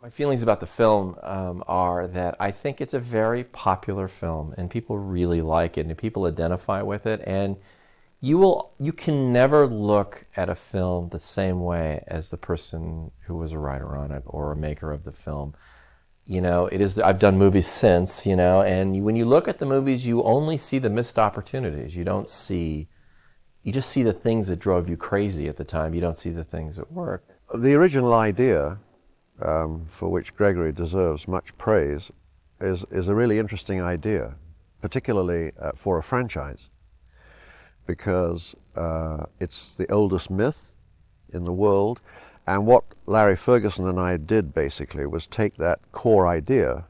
My feelings about the film are that I think it's a very popular film and people really like it and people identify with it, and you can never look at a film the same way as the person who was a writer on it or a maker of the film. I've done movies since, and when you look at the movies, you only see the missed opportunities. You just see the things that drove you crazy at the time. You don't see the things that work. The original idea, for which Gregory deserves much praise, is a really interesting idea, particularly for a franchise, because it's the oldest myth in the world. And what Larry Ferguson and I did basically was take that core idea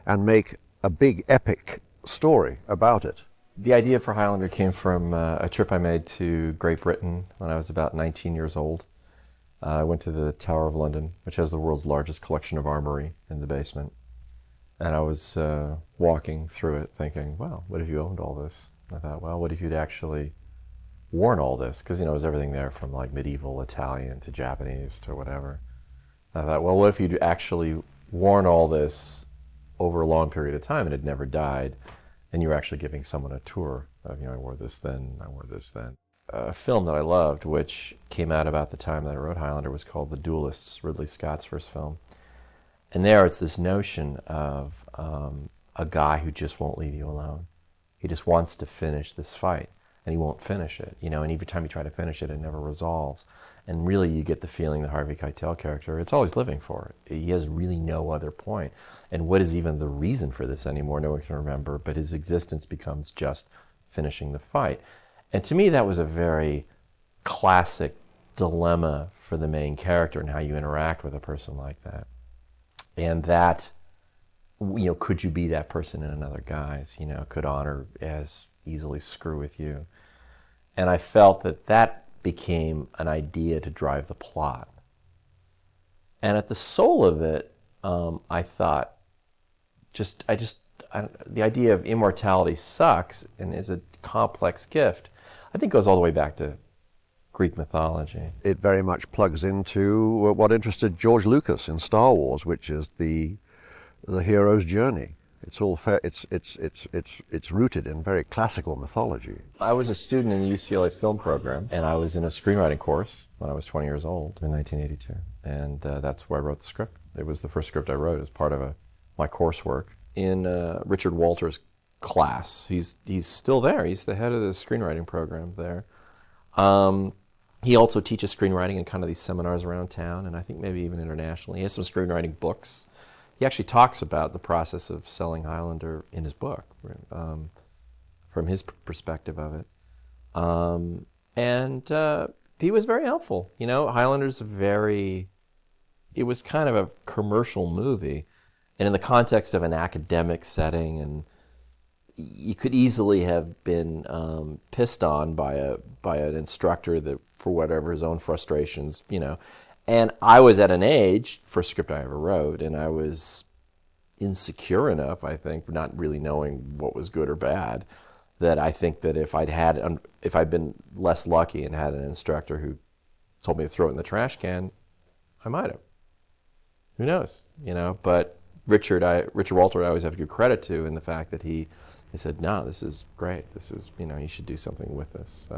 and make a big epic story about it. The idea for Highlander came from a trip I made to Great Britain when I was about 19 years old. I went to the Tower of London, which has the world's largest collection of armory in the basement. And I was walking through it thinking, wow, what if you owned all this? And I thought, well, what if you'd actually worn all this? Because, it was everything there from like medieval Italian to Japanese to whatever. And I thought, well, what if you'd actually worn all this over a long period of time and it never died, and you were actually giving someone a tour of, I wore this then, I wore this then. A film that I loved, which came out about the time that I wrote Highlander, was called The Duelists, Ridley Scott's first film. And there it's this notion of a guy who just won't leave you alone. He just wants to finish this fight, and he won't finish it, and every time you try to finish it, it never resolves. And really, you get the feeling the Harvey Keitel character, it's always living for it. He has really no other point. And what is even the reason for this anymore? No one can remember, but his existence becomes just finishing the fight. And to me, that was a very classic dilemma for the main character and how you interact with a person like that. And that, could you be that person in another guise? Could honor as easily screw with you? And I felt that became an idea to drive the plot. And at the soul of it, I thought, the idea of immortality sucks and is a complex gift. I think goes all the way back to Greek mythology. It very much plugs into what interested George Lucas in Star Wars, which is the hero's journey. It's all it's rooted in very classical mythology. I was a student in the UCLA film program, and I was in a screenwriting course when I was 20 years old in 1982, and that's where I wrote the script. It was the first script I wrote as part of my coursework in Richard Walter's class. He's still there. He's the head of the screenwriting program there. He also teaches screenwriting in kind of these seminars around town, and I think maybe even internationally. He has some screenwriting books. He actually talks about the process of selling Highlander in his book, from his perspective of it. And he was very helpful. Highlander's it was kind of a commercial movie, and in the context of an academic setting, and you could easily have been pissed on by an instructor that, for whatever his own frustrations, And I was at an age, first script I ever wrote, and I was insecure enough, I think, not really knowing what was good or bad, that I think that if I'd been less lucky and had an instructor who told me to throw it in the trash can, I might have. Who knows? But Richard Walter I always have to give credit to in the fact that he said, no, this is great. This is, you should do something with this.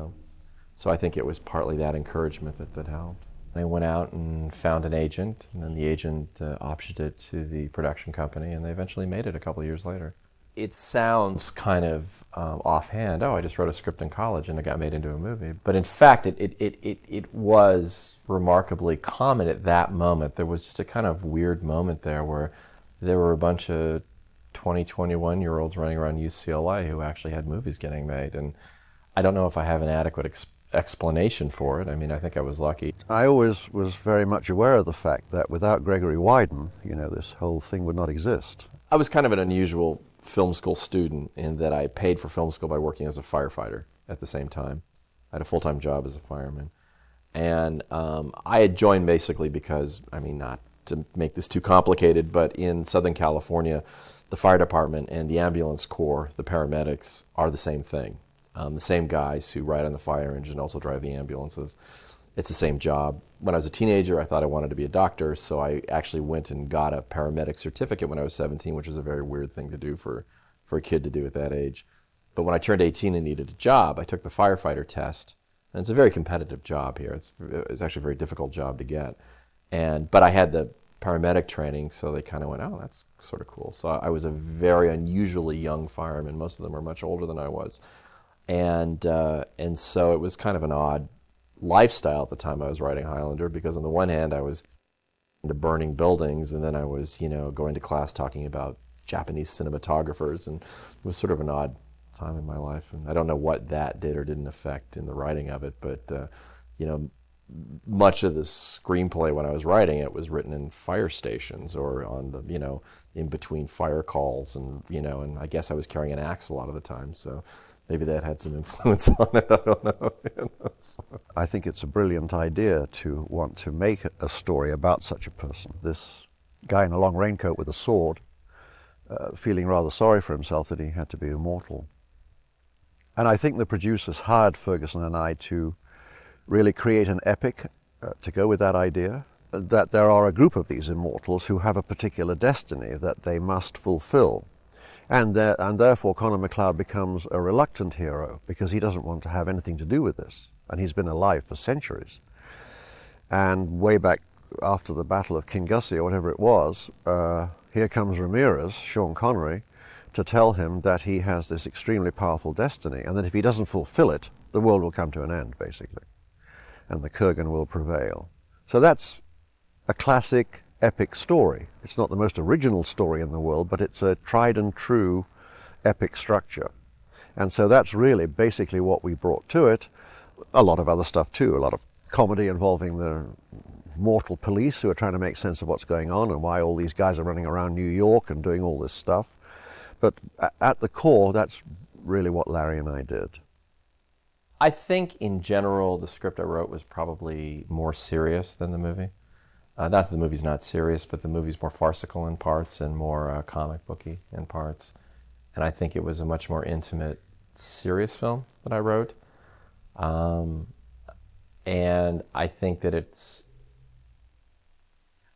So I think it was partly that encouragement that helped. I went out and found an agent, and then the agent optioned it to the production company, and they eventually made it a couple of years later. It sounds kind of offhand, I just wrote a script in college and it got made into a movie. But in fact, it was remarkably common at that moment. There was just a kind of weird moment there where there were a bunch of 20, 21-year-olds running around UCLA who actually had movies getting made. And I don't know if I have an adequate explanation for it. I think I was lucky. I always was very much aware of the fact that without Gregory Widen, this whole thing would not exist. I was kind of an unusual film school student in that I paid for film school by working as a firefighter at the same time. I had a full-time job as a fireman. And I had joined basically because, not to make this too complicated, but in Southern California, the fire department and the ambulance corps, the paramedics, are the same thing. The same guys who ride on the fire engine also drive the ambulances. it's the same job. When I was a teenager, I thought I wanted to be a doctor, so I actually went and got a paramedic certificate when I was 17, which is a very weird thing to do for a kid to do at that age. But when I turned 18 and needed a job, I took the firefighter test, and it's a very competitive job here. It's actually a very difficult job to get. But I had the paramedic training, so they kind of went, oh, that's sort of cool. So I was a very unusually young fireman. Most of them were much older than I was. And so it was kind of an odd lifestyle at the time I was writing Highlander, because on the one hand I was into burning buildings, and then I was, going to class talking about Japanese cinematographers, and it was sort of an odd time in my life. And I don't know what that did or didn't affect in the writing of it, but much of the screenplay when I was writing it was written in fire stations or on the, in between fire calls, and and I guess I was carrying an axe a lot of the time, so maybe that had some influence on it. I don't know. I think it's a brilliant idea to want to make a story about such a person. This guy in a long raincoat with a sword, feeling rather sorry for himself that he had to be immortal. And I think the producers hired Ferguson and I to really create an epic to go with that idea, that there are a group of these immortals who have a particular destiny that they must fulfill. And therefore Connor MacLeod becomes a reluctant hero because he doesn't want to have anything to do with this. And he's been alive for centuries. And way back after the Battle of Kingussie or whatever it was, here comes Ramirez, Sean Connery, to tell him that he has this extremely powerful destiny, and that if he doesn't fulfill it, the world will come to an end, basically, and the Kurgan will prevail. So that's a classic epic story. It's not the most original story in the world, but it's a tried and true epic structure. And so that's really basically what we brought to it. A lot of other stuff too, a lot of comedy involving the mortal police who are trying to make sense of what's going on and why all these guys are running around New York and doing all this stuff. But at the core, that's really what Larry and I did. I think in general the script I wrote was probably more serious than the movie. Not that the movie's not serious, but the movie's more farcical in parts and more comic booky in parts. And I think it was a much more intimate, serious film that I wrote. And I think that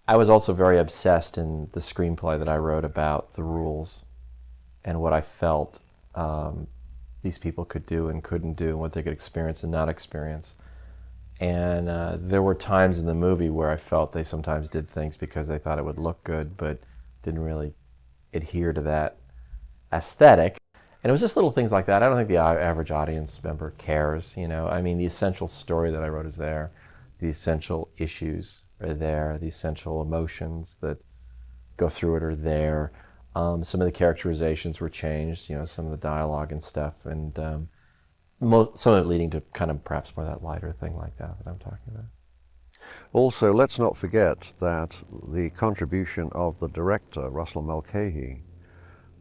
I was also very obsessed in the screenplay that I wrote about the rules and what I felt these people could do and couldn't do, and what they could experience and not experience. And there were times in the movie where I felt they sometimes did things because they thought it would look good, but didn't really adhere to that aesthetic. And it was just little things like that. I don't think the average audience member cares, I mean, the essential story that I wrote is there. The essential issues are there. The essential emotions that go through it are there. Some of the characterizations were changed, some of the dialogue and stuff, and some of it leading to kind of perhaps more that lighter thing like that I'm talking about. Also, let's not forget that the contribution of the director, Russell Mulcahy,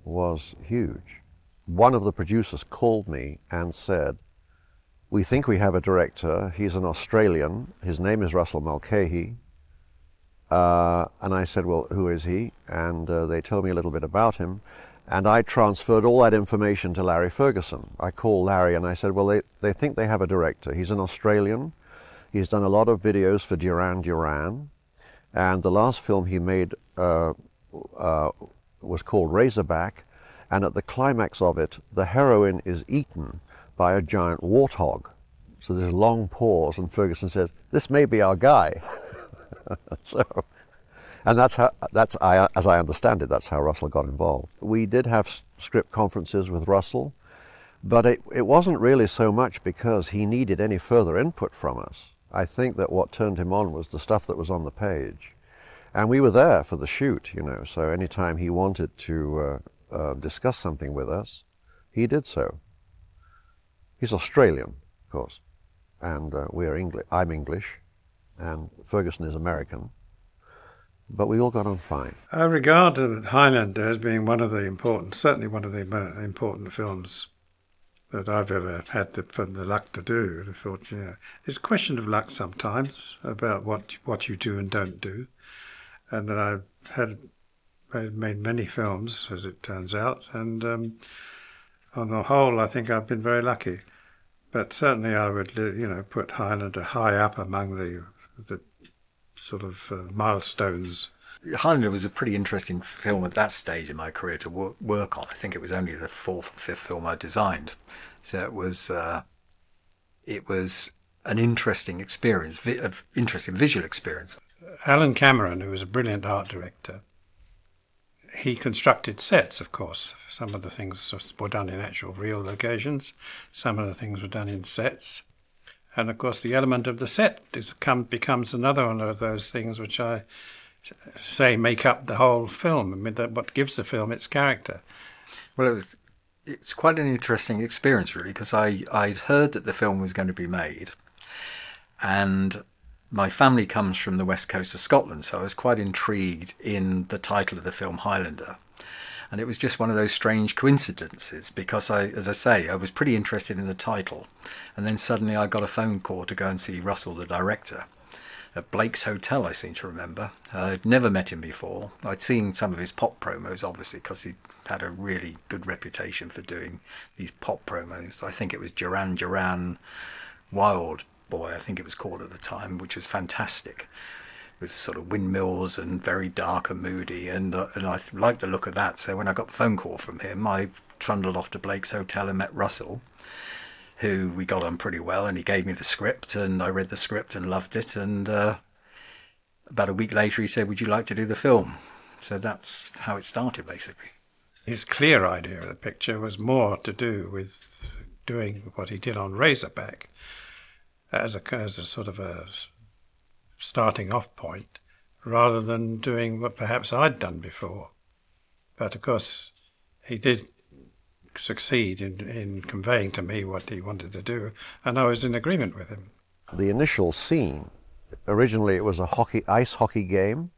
was huge. One of the producers called me and said, "We think we have a director. He's an Australian. His name is Russell Mulcahy." And I said, "Well, who is he?" And they told me a little bit about him. And I transferred all that information to Larry Ferguson. I called Larry and I said, well, they think they have a director. He's an Australian. He's done a lot of videos for Duran Duran. And the last film he made was called Razorback. And at the climax of it, the heroine is eaten by a giant warthog. So there's a long pause, and Ferguson says, "This may be our guy." And as I understand it, that's how Russell got involved. We did have script conferences with Russell, but it wasn't really so much because he needed any further input from us. I think that what turned him on was the stuff that was on the page. And we were there for the shoot, so anytime he wanted to discuss something with us, he did so. He's Australian, of course, and we're English. I'm English, and Ferguson is American. But we all got on fine. I regard Highlander as being certainly one of the important films that I've ever had the luck to do. I thought, it's a question of luck sometimes about what you do and don't do. And that I've made many films, as it turns out, and on the whole, I think I've been very lucky. But certainly I would, put Highlander high up among the sort of milestones. Highlander was a pretty interesting film at that stage in my career to work on. I think it was only the fourth or fifth film I designed, so it was an interesting experience, interesting visual experience. Alan Cameron, who was a brilliant art director, he constructed sets, of course. Some of the things were done in actual real locations. Some of the things were done in sets. And, of course, the element of the set becomes another one of those things which I say make up the whole film. I mean, what gives the film its character. Well, it's quite an interesting experience, really, because I'd heard that the film was going to be made. And my family comes from the west coast of Scotland, so I was quite intrigued in the title of the film, Highlander. And it was just one of those strange coincidences because as I say, I was pretty interested in the title. And then suddenly I got a phone call to go and see Russell, the director, at Blake's Hotel, I seem to remember. I'd never met him before. I'd seen some of his pop promos, obviously, because he had a really good reputation for doing these pop promos. I think it was Duran Duran Wild Boy, I think it was called at the time, which was fantastic, with sort of windmills and very dark and moody, and I liked the look of that. So when I got the phone call from him, I trundled off to Blake's Hotel and met Russell, who we got on pretty well, and he gave me the script, and I read the script and loved it, and about a week later he said, "Would you like to do the film?" So that's how it started, basically. His clear idea of the picture was more to do with doing what he did on Razorback as a sort of a starting off point, rather than doing what perhaps I'd done before. But of course he did succeed in conveying to me what he wanted to do, and I was in agreement with him. The initial scene, originally it was a ice hockey game,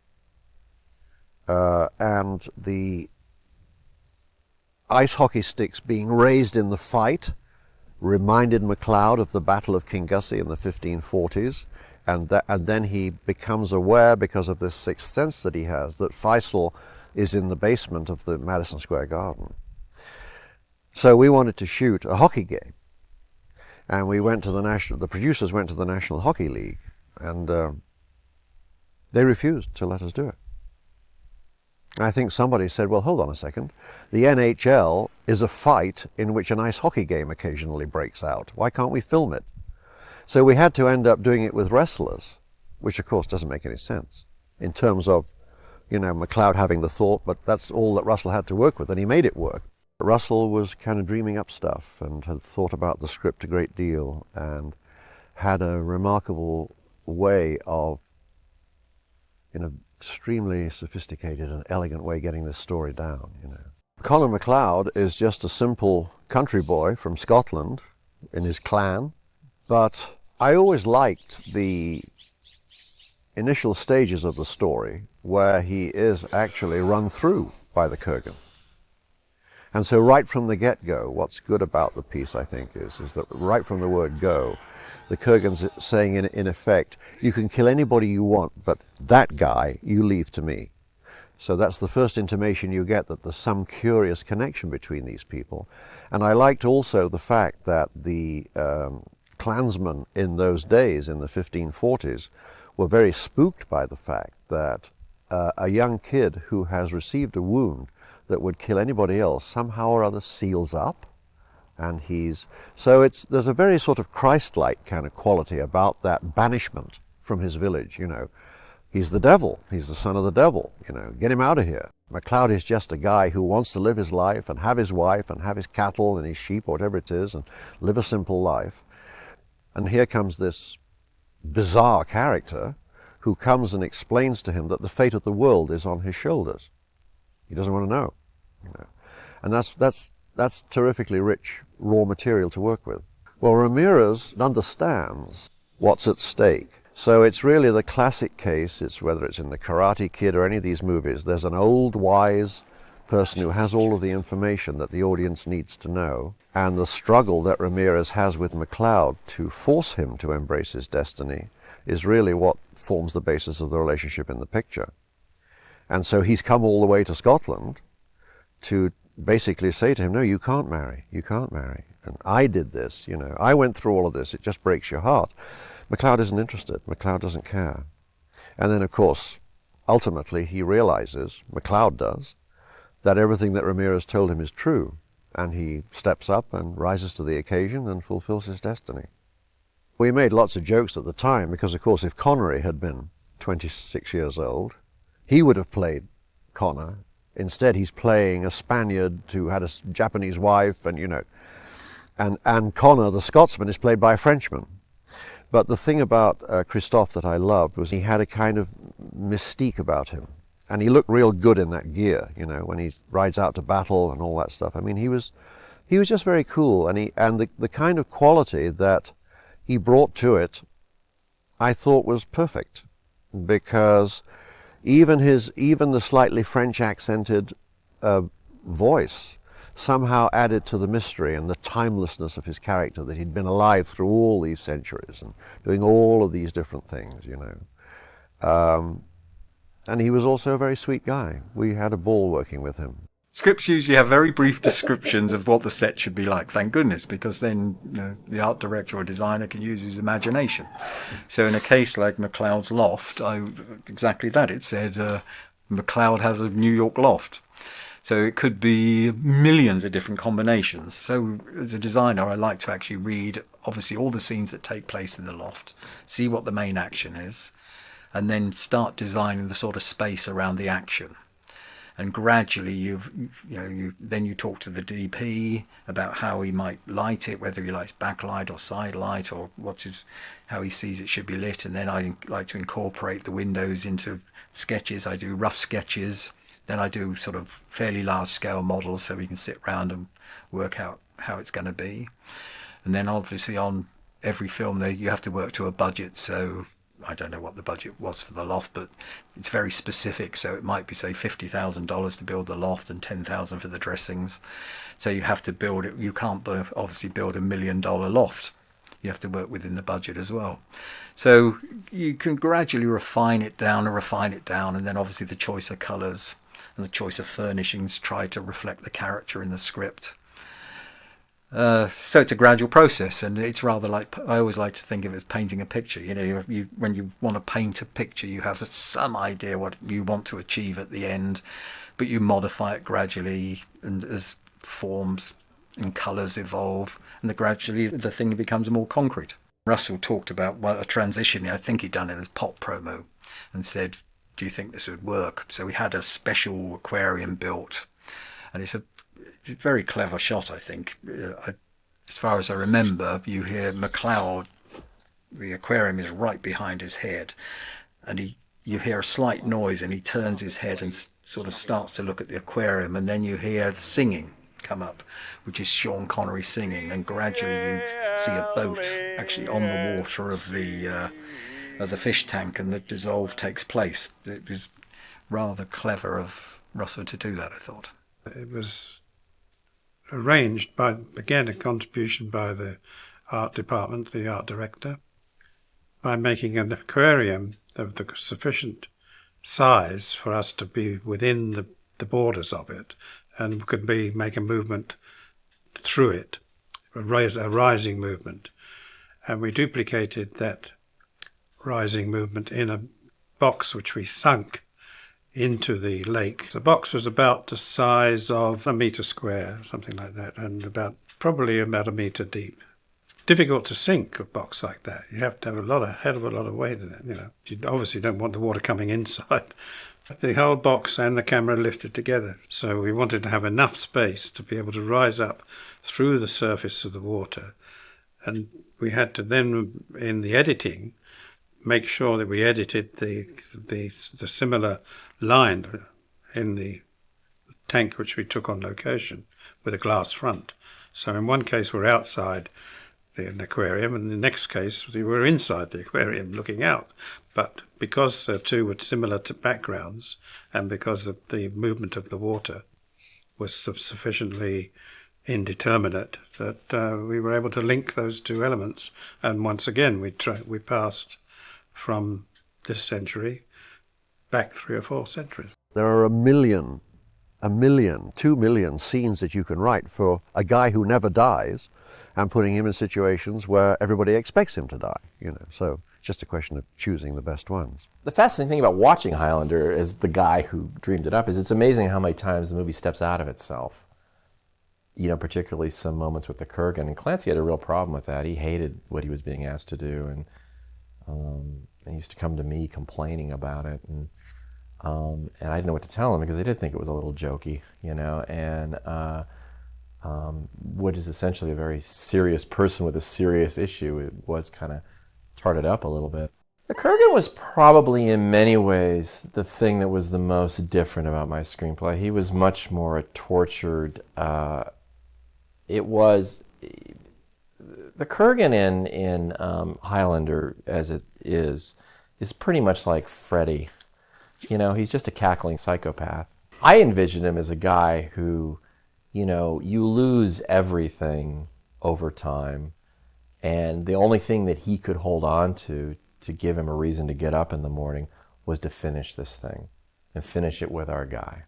and the ice hockey sticks being raised in the fight reminded MacLeod of the Battle of Kingussie in the 1540s, and then he becomes aware, because of this sixth sense that he has, that Faisal is in the basement of the Madison Square Garden. So we wanted to shoot a hockey game, and we went to the producers went to the National Hockey League, and they refused to let us do it. I think somebody said, well, hold on a second. The NHL is a fight in which an ice hockey game occasionally breaks out. Why can't we film it? So we had to end up doing it with wrestlers, which of course doesn't make any sense in terms of, MacLeod having the thought, but that's all that Russell had to work with, and he made it work. Russell was kind of dreaming up stuff and had thought about the script a great deal and had a remarkable way of, extremely sophisticated and elegant way getting this story down, Colin MacLeod is just a simple country boy from Scotland in his clan, but I always liked the initial stages of the story where he is actually run through by the Kurgan. And so right from the get-go, what's good about the piece, I think, is that right from the word go, the Kurgan's saying in effect, you can kill anybody you want, but that guy you leave to me. So that's the first intimation you get that there's some curious connection between these people. And I liked also the fact that the clansmen in those days, in the 1540s, were very spooked by the fact that a young kid who has received a wound that would kill anybody else somehow or other seals up. And there's a very sort of Christ-like kind of quality about that banishment from his village, He's the devil, he's the son of the devil, get him out of here. MacLeod is just a guy who wants to live his life and have his wife and have his cattle and his sheep, or whatever it is, and live a simple life. And here comes this bizarre character who comes and explains to him that the fate of the world is on his shoulders. He doesn't want to know, And that's terrifically rich raw material to work with. Well, Ramirez understands what's at stake. So it's really the classic case, whether it's in the Karate Kid or any of these movies, there's an old, wise person who has all of the information that the audience needs to know, and the struggle that Ramirez has with MacLeod to force him to embrace his destiny is really what forms the basis of the relationship in the picture. And so he's come all the way to Scotland to basically say to him, no, you can't marry. and I did this, you know, I went through all of this, it just breaks your heart. MacLeod isn't interested. MacLeod doesn't care. And then, of course, ultimately he realizes, MacLeod does, that everything that Ramirez told him is true, and he steps up and rises to the occasion and fulfills his destiny. We made lots of jokes at the time because, of course, if Connery had been 26 years old, he would have played Connor. Instead, he's playing a Spaniard who had a Japanese wife, and, you know, and Connor, the Scotsman, is played by a Frenchman. But the thing about Christophe that I loved was he had a kind of mystique about him. And he looked real good in that gear, you know, when he rides out to battle and all that stuff. I mean, he was just very cool, and the kind of quality that he brought to it, I thought was perfect, because even the slightly French accented voice somehow added to the mystery and the timelessness of his character, that he'd been alive through all these centuries and doing all of these different things, you know. And he was also a very sweet guy. We had a ball working with him. Scripts usually have very brief descriptions of what the set should be like, thank goodness, because then, you know, the art director or designer can use his imagination. So in a case like MacLeod's loft, exactly that. It said MacLeod has a New York loft. So it could be millions of different combinations. So as a designer, I like to actually read, obviously, all the scenes that take place in the loft, see what the main action is, and then start designing the sort of space around the action. And gradually, then you talk to the DP about how he might light it, whether he likes backlight or side light, or how he sees it should be lit. And then I like to incorporate the windows into sketches. I do rough sketches. Then I do sort of fairly large scale models so we can sit around and work out how it's going to be. And then obviously on every film you have to work to a budget. So I don't know what the budget was for the loft, but it's very specific. So it might be, say, $50,000 to build the loft and $10,000 for the dressings. So you have to build it. You can't obviously build $1 million loft. You have to work within the budget as well. So you can gradually refine it down, and then obviously the choice of colours and the choice of furnishings try to reflect the character in the script. So it's a gradual process, and it's rather like, I always like to think of it as painting a picture. You know, when you want to paint a picture, you have some idea what you want to achieve at the end, but you modify it gradually, and as forms and colours evolve, and gradually the thing becomes more concrete. Russell talked about a transition, I think he'd done it as pop promo, and said, do you think this would work? So we had a special aquarium built, and it's a very clever shot, I think. As far as I remember, you hear MacLeod, the aquarium is right behind his head, and you hear a slight noise, and he turns his head and sort of starts to look at the aquarium, and then you hear the singing come up, which is Sean Connery singing, and gradually you see a boat actually on the water of the fish tank, and the dissolve takes place. It was rather clever of Russell to do that, I thought. It was arranged by, again, a contribution by the art department, the art director, by making an aquarium of the sufficient size for us to be within the borders of it, and could make a movement through it, a rising movement. And we duplicated that rising movement in a box which we sunk into the lake. The box was about the size of a metre square, something like that, and probably about a metre deep. Difficult to sink a box like that. You have to have hell of a lot of weight in it. You know, you obviously don't want the water coming inside. The whole box and the camera lifted together. So we wanted to have enough space to be able to rise up through the surface of the water. And we had to then, in the editing, make sure that we edited the similar line in the tank which we took on location with a glass front. So in one case we're outside the aquarium, and in the next case we were inside the aquarium looking out. But because the two were similar to backgrounds, and because the movement of the water was sufficiently indeterminate, that we were able to link those two elements. And once again we passed from this century back 3 or 4 centuries. There are a million 1 million, 2 million scenes that you can write for a guy who never dies, and putting him in situations where everybody expects him to die, you know. So it's just a question of choosing the best ones. The fascinating thing about watching Highlander as the guy who dreamed it up is it's amazing how many times the movie steps out of itself. You know, particularly some moments with the Kurgan. And Clancy had a real problem with that. He hated what he was being asked to do, and he used to come to me complaining about it. And I didn't know what to tell him because I did think it was a little jokey, you know. And Wood is essentially a very serious person with a serious issue. It was kind of tarted up a little bit. The Kurgan was probably in many ways the thing that was the most different about my screenplay. He was much more a tortured, it was, the Kurgan in Highlander as it is pretty much like Freddy. You know, he's just a cackling psychopath. I envision him as a guy who, you know, you lose everything over time, and the only thing that he could hold on to give him a reason to get up in the morning was to finish this thing and finish it with our guy.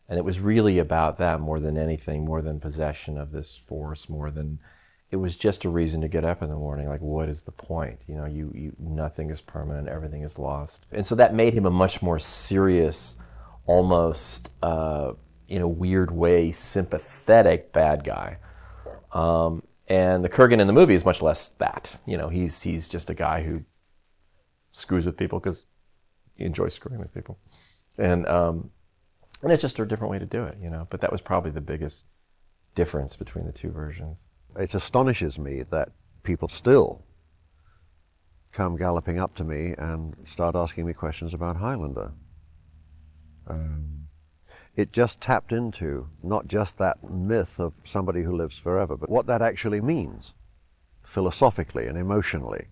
And it was really about that more than anything, more than possession of this force, more than, it was just a reason to get up in the morning. Like, what is the point? You know, you nothing is permanent, everything is lost. And so that made him a much more serious, almost, in a weird way, sympathetic bad guy. And the Kurgan in the movie is much less that. You know, he's just a guy who screws with people because he enjoys screwing with people. And it's just a different way to do it, you know. But that was probably the biggest difference between the two versions. It astonishes me that people still come galloping up to me and start asking me questions about Highlander. It just tapped into not just that myth of somebody who lives forever, but what that actually means philosophically and emotionally.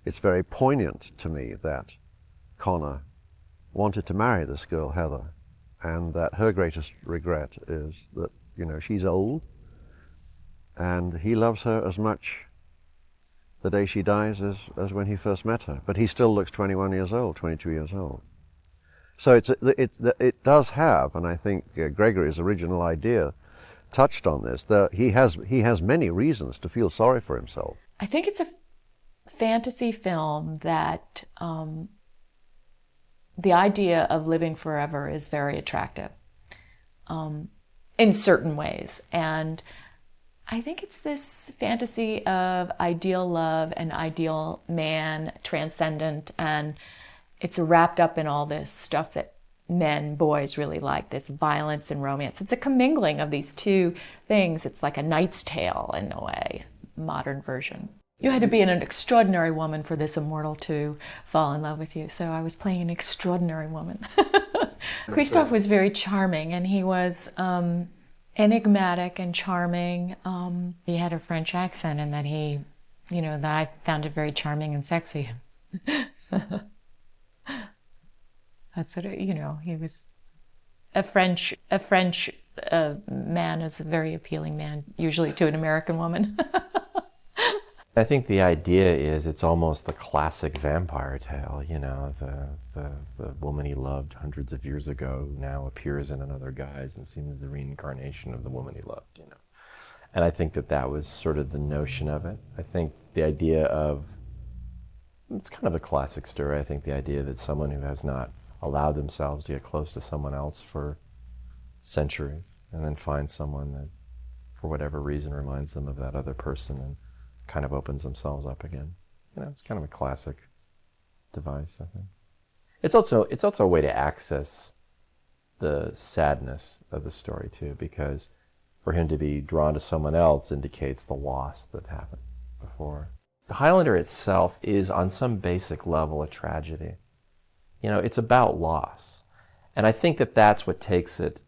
It's very poignant to me that Connor wanted to marry this girl, Heather, and that her greatest regret is that, you know, she's old, and he loves her as much the day she dies as when he first met her. But he still looks 21 years old, 22 years old. So it does have, and I think Gregory's original idea touched on this, that he has many reasons to feel sorry for himself. I think it's a fantasy film that the idea of living forever is very attractive in certain ways. And I think it's this fantasy of ideal love and ideal man, transcendent, and it's wrapped up in all this stuff that men, boys really like, this violence and romance. It's a commingling of these two things. It's like a Knight's Tale in a way, modern version. You had to be an extraordinary woman for this immortal to fall in love with you. So I was playing an extraordinary woman. Christophe was very charming, and he was enigmatic and charming. He had a French accent, and that he, you know, that I found it very charming and sexy. That's what it, you know, he was a French man is a very appealing man, usually to an American woman. I think the idea is it's almost the classic vampire tale, you know, the woman he loved hundreds of years ago now appears in another guise and seems the reincarnation of the woman he loved, you know. And I think that was sort of the notion of it. I think the idea of, it's kind of a classic story, I think the idea that someone who has not allowed themselves to get close to someone else for centuries and then finds someone that, for whatever reason, reminds them of that other person and kind of opens themselves up again. You know, it's kind of a classic device, I think. It's also a way to access the sadness of the story too, because for him to be drawn to someone else indicates the loss that happened before. The Highlander itself is on some basic level a tragedy. You know, it's about loss. And I think that's what takes it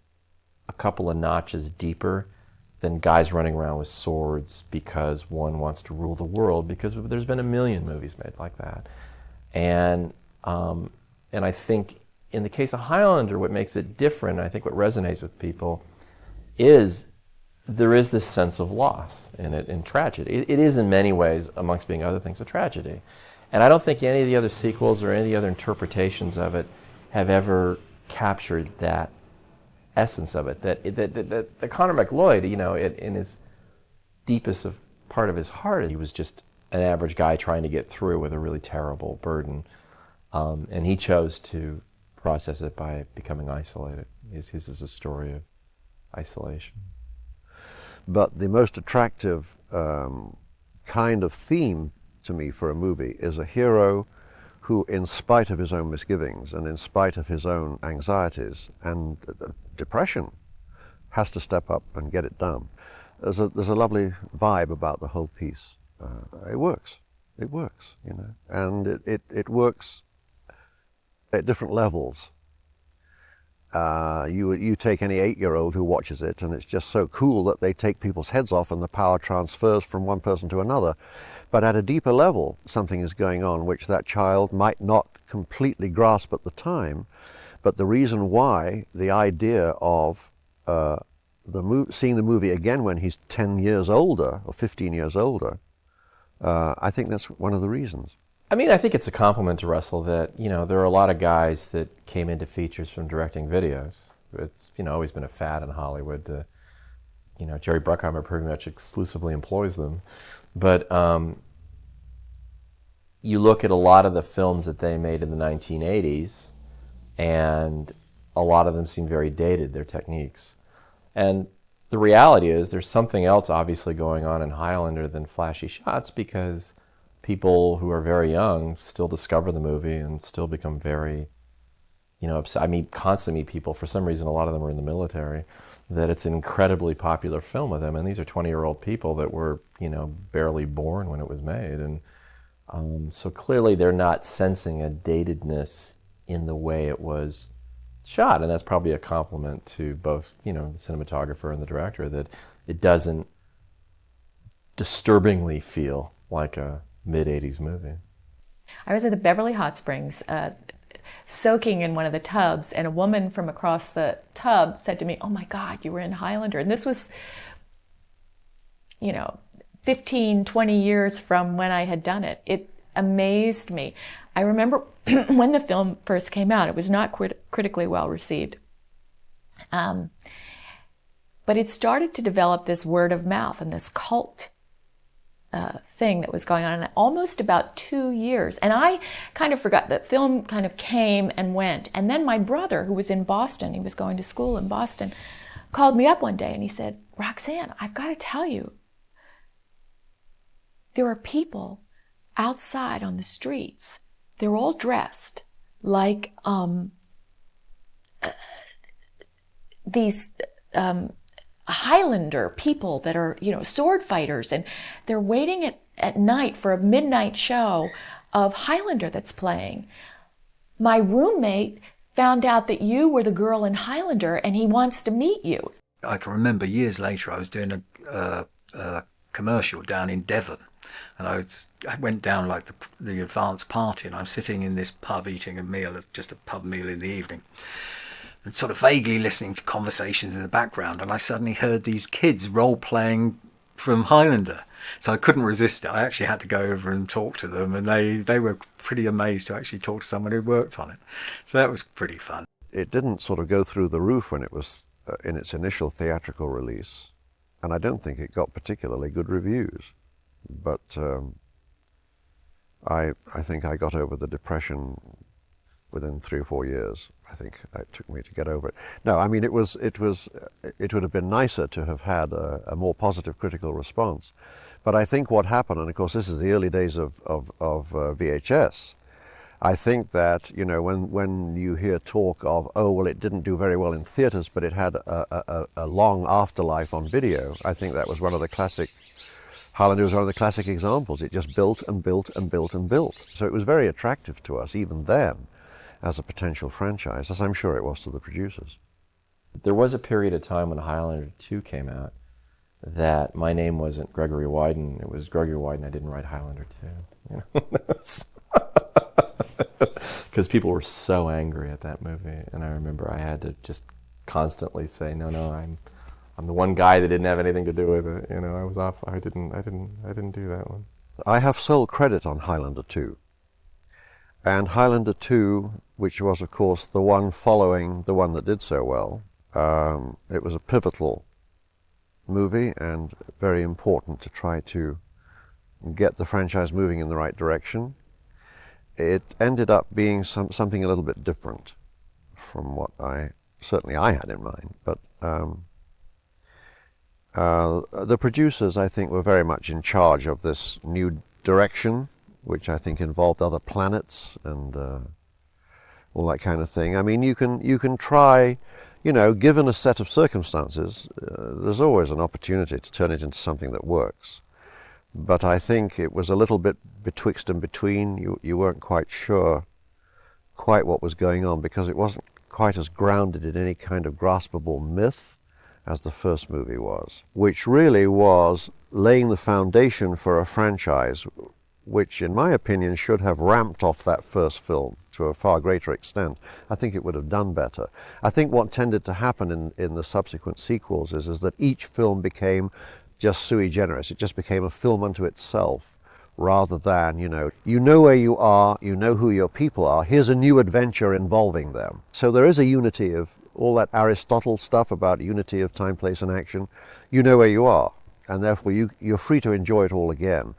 a couple of notches deeper than guys running around with swords because one wants to rule the world, because there's been a million movies made like that. And I think in the case of Highlander, what makes it different, I think what resonates with people, is there is this sense of loss in it, in tragedy. It is in many ways, amongst being other things, a tragedy. And I don't think any of the other sequels or any of the other interpretations of it have ever captured that essence of it. That Conor McLeod, you know, in his deepest of part of his heart, he was just an average guy trying to get through with a really terrible burden, and he chose to process it by becoming isolated. His is a story of isolation. But the most attractive kind of theme to me for a movie is a hero who, in spite of his own misgivings and in spite of his own anxieties and depression, has to step up and get it done. There's a lovely vibe about the whole piece. It works, you know, and it works at different levels. You take any 8-year-old who watches it, and it's just so cool that they take people's heads off and the power transfers from one person to another. But at a deeper level, something is going on which that child might not completely grasp at the time. But the reason why, the idea of seeing the movie again when he's 10 years older or 15 years older, I think that's one of the reasons. I mean, I think it's a compliment to Russell that, you know, there are a lot of guys that came into features from directing videos. It's, you know, always been a fad in Hollywood to, you know, Jerry Bruckheimer pretty much exclusively employs them. But you look at a lot of the films that they made in the 1980s, and a lot of them seem very dated, their techniques. And the reality is there's something else obviously going on in Highlander than flashy shots, because people who are very young still discover the movie and still become very, you know, upset. I constantly meet people, for some reason a lot of them are in the military, that it's an incredibly popular film with them, and these are 20-year-old people that were, you know, barely born when it was made. And so clearly they're not sensing a datedness in the way it was shot, and that's probably a compliment to both, you know, the cinematographer and the director, that it doesn't disturbingly feel like a mid-'80s movie. I was at the Beverly Hot Springs soaking in one of the tubs, and a woman from across the tub said to me, "Oh my God, you were in Highlander." And this was, you know, 15, 20 years from when I had done it. It amazed me. I remember when the film first came out, it was not critically well received. But it started to develop this word of mouth and this cult thing that was going on in almost about 2 years. And I kind of forgot that film kind of came and went. And then my brother, who was in Boston, he was going to school in Boston, called me up one day and he said, "Roxanne, I've got to tell you, there are people outside on the streets. They're all dressed like these Highlander people that are, you know, sword fighters, and they're waiting at night for a midnight show of Highlander that's playing. My roommate found out that you were the girl in Highlander, and he wants to meet you." I can remember years later I was doing a commercial down in Devon, and I went down like the advanced party, and I'm sitting in this pub eating a meal, just a pub meal in the evening, and sort of vaguely listening to conversations in the background, and I suddenly heard these kids role-playing from Highlander. So I couldn't resist it. I actually had to go over and talk to them, and they were pretty amazed to actually talk to someone who worked on it. So that was pretty fun. It didn't sort of go through the roof when it was in its initial theatrical release, and I don't think it got particularly good reviews. But I think I got over the depression within 3 or 4 years. I think it took me to get over it. No, I mean, it would have been nicer to have had a more positive critical response. But I think what happened, and of course this is the early days of VHS, I think that, you know, when you hear talk of, oh, well, it didn't do very well in theaters, but it had a long afterlife on video, I think that was one of the classic, Highlander was one of the classic examples. It just built and built and built and built. So it was very attractive to us even then as a potential franchise, as I'm sure it was to the producers. There was a period of time when Highlander 2 came out that my name wasn't Gregory Widen, it was Gregory Widen. I didn't write Highlander 2. You know? Because people were so angry at that movie, and I remember I had to just constantly say, no, I'm the one guy that didn't have anything to do with it. You know, I was off. I didn't do that one. I have sole credit on Highlander 2. And Highlander 2, which was of course the one following the one that did so well, It was a pivotal movie and very important to try to get the franchise moving in the right direction. It ended up being something a little bit different from what certainly I had in mind. But the producers, I think, were very much in charge of this new direction, which I think involved other planets and all that kind of thing. I mean, you can try, given a set of circumstances, there's always an opportunity to turn it into something that works. But I think it was a little bit betwixt and between. You weren't quite sure quite what was going on because it wasn't quite as grounded in any kind of graspable myth as the first movie was, which really was laying the foundation for a franchise which, in my opinion, should have ramped off that first film to a far greater extent. I think it would have done better. I think what tended to happen in the subsequent sequels is that each film became just sui generis. It just became a film unto itself, rather than, you know where you are, you know who your people are, here's a new adventure involving them. So there is a unity of all that Aristotle stuff about unity of time, place, and action. You know where you are, and therefore you're free to enjoy it all again.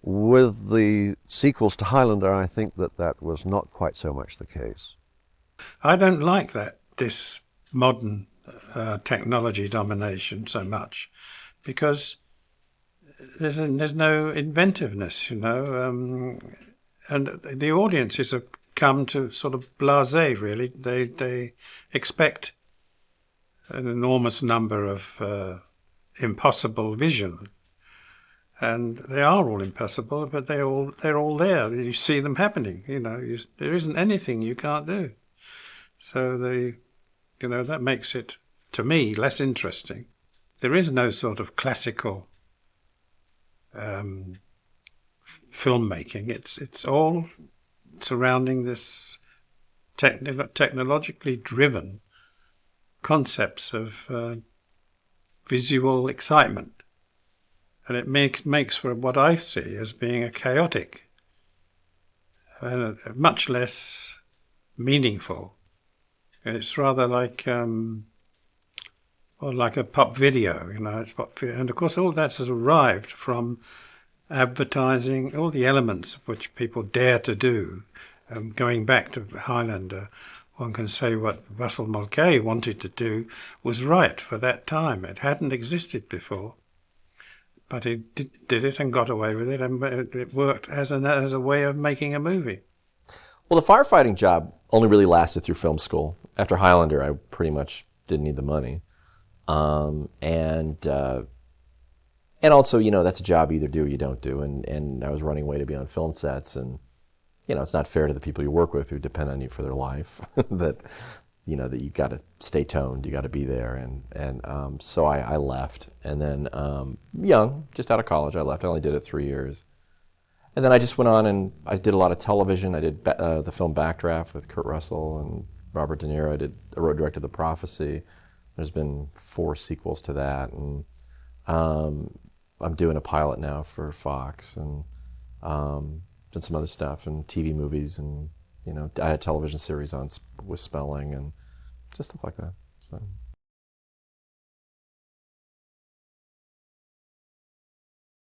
With the sequels to Highlander, I think that was not quite so much the case. I don't like this modern technology domination so much, because there's no inventiveness, and the audiences have come to sort of blasé, really. They expect an enormous number of impossible vision, and they are all impossible, but they're all there. You see them happening. There isn't anything you can't do. So that makes it, to me, less interesting. There is no sort of classical filmmaking. It's all surrounding this technologically driven concepts of visual excitement, and it makes for what I see as being a chaotic and much less meaningful. It's rather like like a pop video, it's pop video. And of course all that's arrived from advertising, all the elements which people dare to do. Going back to Highlander, one can say what Russell Mulcahy wanted to do was right for that time. It hadn't existed before, but he did it and got away with it, and it worked as a way of making a movie. Well, the firefighting job only really lasted through film school. After Highlander, I pretty much didn't need the money. And also, that's a job you either do or you don't do. And I was running away to be on film sets, and, it's not fair to the people you work with who depend on you for their life that you got to stay toned, you got to be there. And so I left. And then, young, just out of college, I left. I only did it 3 years. And then I just went on and I did a lot of television. I did the film Backdraft with Kurt Russell and Robert De Niro. I wrote directed The Prophecy. There's been 4 sequels to that, and I'm doing a pilot now for Fox, and done some other stuff and TV movies, and I had a television series on with Spelling and just stuff like that. So.